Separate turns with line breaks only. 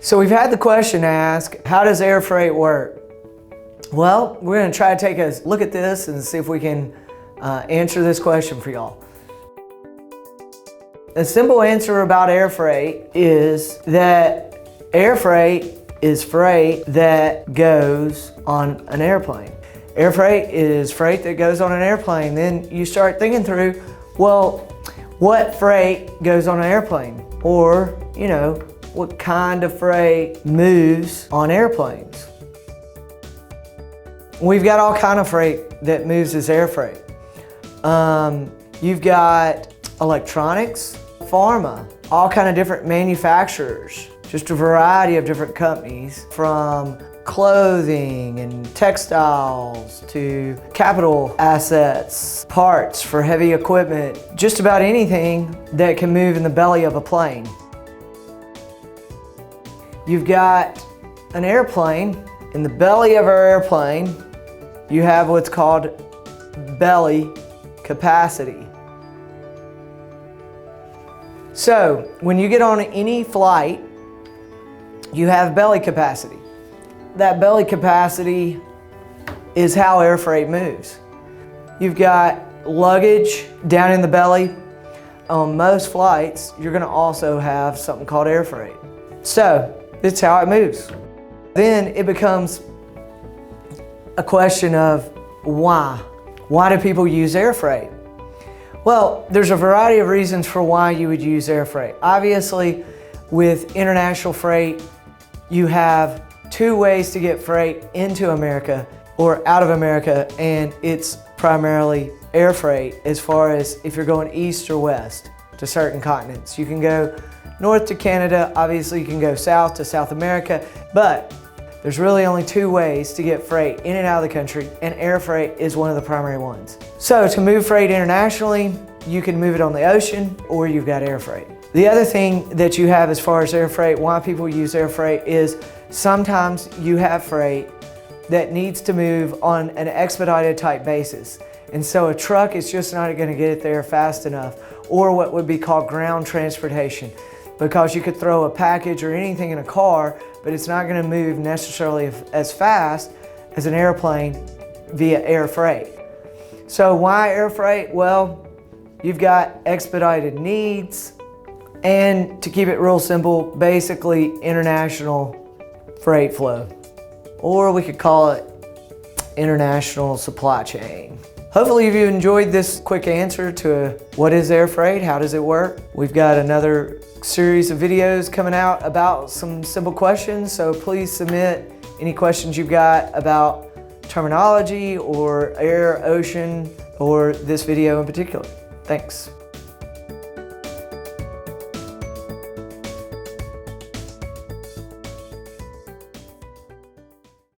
So we've had the question asked, how does air freight work? Well, we're going to try to take a look at this and see if we can answer this question for y'all. A simple answer about air freight is that air freight is freight that goes on an airplane. Air freight is freight that goes on an airplane. Then you start thinking through, well, what freight goes on an airplane? Or, what kind of freight moves on airplanes? We've got all kind of freight that moves as air freight. You've got electronics, pharma, all kind of different manufacturers, just a variety of different companies, from clothing and textiles to capital assets, parts for heavy equipment, just about anything that can move in the belly of a plane. You've got an airplane. In the belly of our airplane, you have what's called belly capacity. So when you get on any flight, you have belly capacity. That belly capacity is how air freight moves. You've got luggage down in the belly. On most flights, you're going to also have something called air freight. So it's how it moves. Then it becomes a question of why. Why do people use air freight? Well, there's a variety of reasons for why you would use air freight. Obviously, with international freight, you have two ways to get freight into America or out of America, and it's primarily air freight as far as if you're going east or west to certain continents. You can go north to Canada, obviously you can go south to South America, but there's really only two ways to get freight in and out of the country, and air freight is one of the primary ones. So to move freight internationally, you can move it on the ocean or you've got air freight. The other thing that you have as far as air freight, why people use air freight, is sometimes you have freight that needs to move on an expedited type basis. And so a truck is just not going to get it there fast enough, or what would be called ground transportation, because you could throw a package or anything in a car, but it's not going to move necessarily as fast as an airplane via air freight. So why air freight? Well, you've got expedited needs, and to keep it real simple, basically international freight flow. Or we could call it international supply chain. Hopefully you enjoyed this quick answer to what is air freight, how does it work. We've got another series of videos coming out about some simple questions, so please submit any questions you've got about terminology or air, ocean, or this video in particular. Thanks.